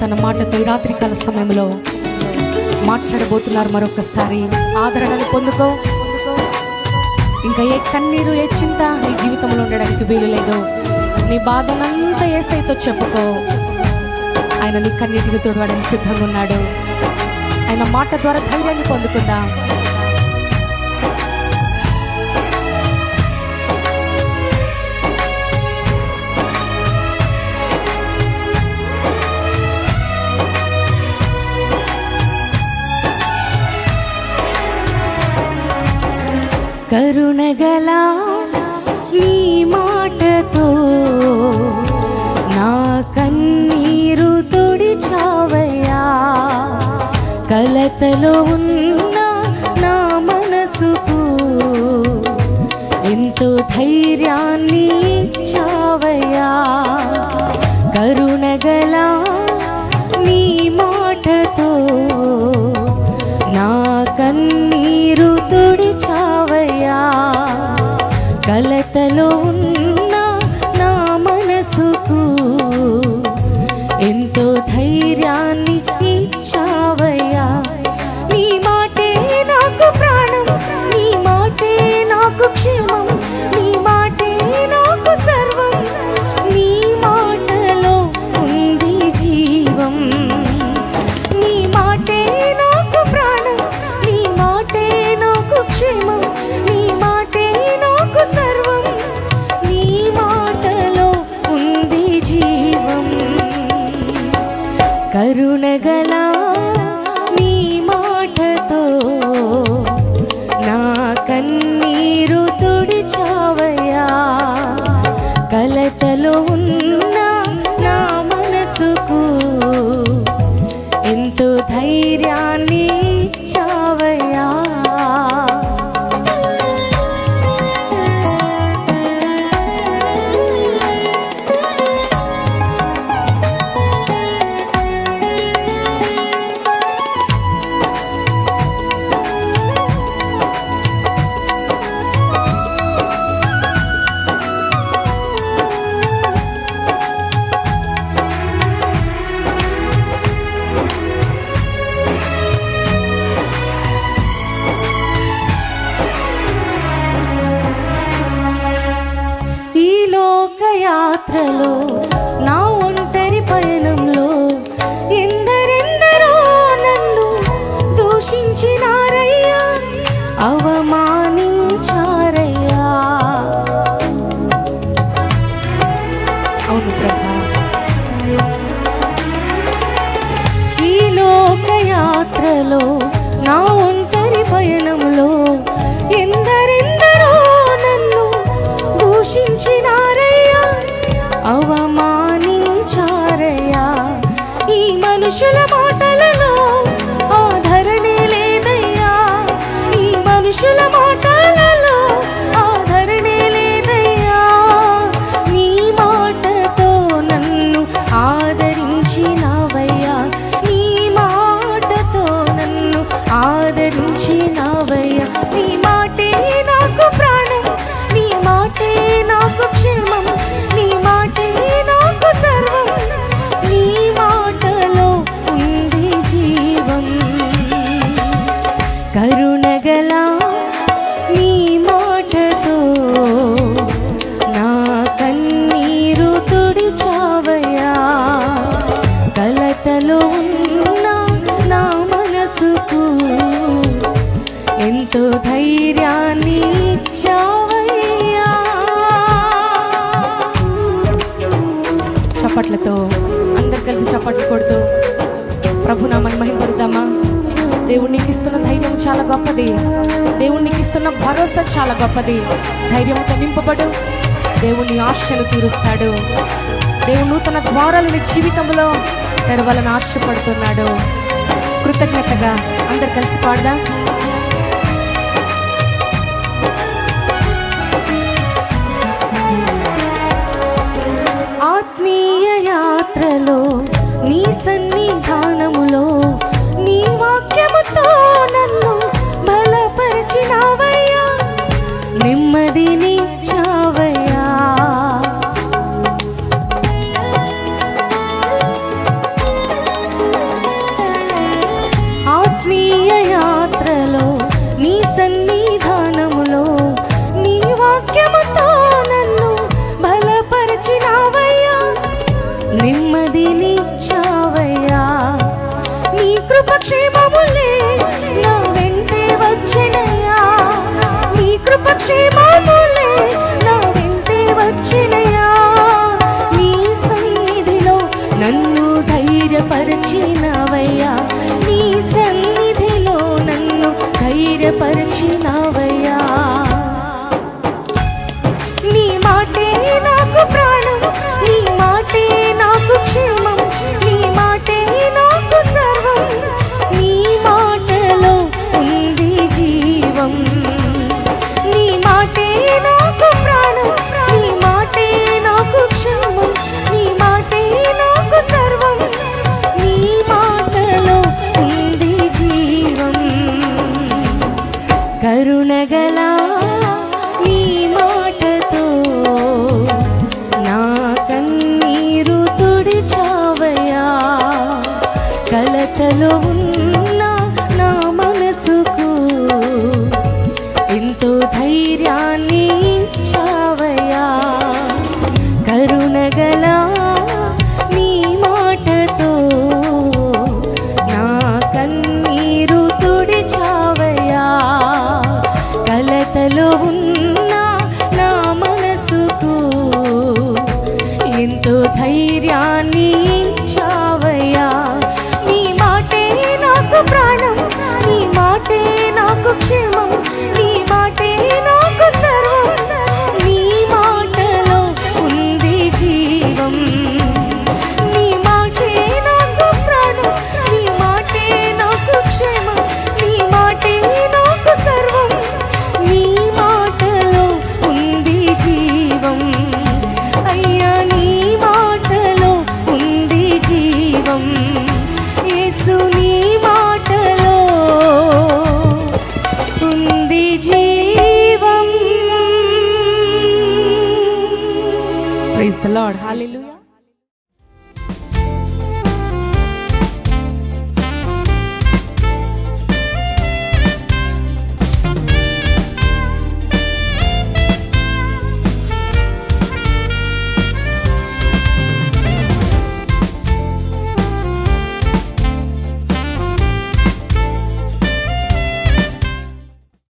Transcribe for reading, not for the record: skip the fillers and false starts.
తన మాటతో ఈ రాత్రికాల సమయంలో మాట్లాడబోతున్నారు. మరొకసారి ఆదరణను పొందుకో. ఇంకా ఏ కన్నీరు ఏ చింత నీ జీవితంలో ఉండడానికి వీలు లేదు. నీ బాధనంతా యేసయ్యతో చెప్పుకో. ఆయన నీ కన్నీటిని తుడవడానికి సిద్ధంగా ఉన్నాడు. ఆయన మాట ద్వారా ధైర్యాన్ని పొందుకుందాం. కరుణగల నీ మాటతో నా కన్నీరు తుడిచావయ్యా. కలతలో ఉన్న నా మనసుకు ఎంతో ధైర్యాన్ని ఇచ్చావయ్యా. కరుణగల నీ మాటతో నా కన్నీరు తుడిచావయ్యా. కలతలో ఉన్న నా మనసుకు ఎంతో ధైర్యాన్ని ఇచ్చావయ్యా. నీ మాటే నాకు ప్రాణం, నీ మాటే నాకు క్షేమం, నీ మాటే నాకు సర్వం, నీ మాటలో ఉంది జీవం. నీ మాటే నాకు ప్రాణం, నీ మాటే నాకు క్షేమం, నీ మాటే నాకు సర్వం, నీ మాటలో ఉంది జీవం. కరుణగల నీ మాటతో నా కన్నీరు తుడిచావయ్యా. కలతలో ఉన్న నా మనసుకు ఎంతో ధైర్యాన్ని ఇచ్చావయ్యా. యాత్రలో నా ఒంటరి పయనంలో ఎందరెందరో నన్ను దూషించినారయ్యా, అవమానించారయ్యా. అవును ప్రభా, ఈ లోకయాత్రలో నా ఒంటరి పయనంలో ఎందరెందరో నన్ను దూషించినారయ్యా, అవమానించారయ్యా. ఈ మనుషుల మాటలలో ఆదరణే లేదయ్యా, ఈ మనుషుల మాటలలో ఆదరణే లేదయ్యా. నీ మాటతో నన్ను ఆదరించినావయ్యా, నీ మాటతో నన్ను ఆదరించినావయ్యా. నీ మాటే నాకు ప్రాణం, నీ మాటే నాకు క్షేమం, నీ మాటే నాకు సర్వం, నీ మాటలో ఉంది జీవం. కరుణగల నీ మాటతో నా కన్నీరు తుడిచావయ్యా. కలతలో ఉన్న నా మనసుకు ఎంతో ధైర్యాన్ని ఇచ్చావయ్యా. చప్పట్లతో అందరు కలిసి చప్పట్లు కొడుతూ ప్రభునామాన్ని మహిమపడదామా. దేవుడు నీకు ఇస్తున్న ధైర్యం చాలా గొప్పది, దేవుడు నీకు ఇస్తున్న భరోసా చాలా గొప్పది. ధైర్యంతో నింపబడు, దేవుని ఆశలు తీరుస్తాడు. దేవుడు నూతన ద్వారాలు నీ జీవితంలో తెరవాలని ఆశపడుతున్నాడు. కృతజ్ఞతగా అందరు కలిసి పాడదాం. ఆత్మీయ యాత్రలో నీ సన్నిధానములో నీ వాక్యముతో నన్ను బలపరిచినావయ్యా, నెమ్మదినిచ్చావయ్యా. క్షేమములే నా వెంటే వచ్చినయా, నీ కృప క్షేమములే నా వెంటే వచ్చినయా. నీ సన్నిధిలో నన్ను ధైర్యపరచినవయ్యా, నీ సన్నిధిలో నన్ను ధైర్యపరచినవయ్యా. నీ మాటే నాకు ప్రాణం, నీ మాటే నాకు క్షేమం, నీ మాటే నాకు సర్వం, నీ మాటలో ఉంది జీవం. నీ మాటే నాకు ప్రాణం, నీ మాటే నాకు క్షేమం, నీ మాటే నాకు సర్వం, నీ మాటలో ఉంది జీవం. కరుణగలా నీ మాటతో నా కన్నీరు తుడిచావయ్యా, కలతలో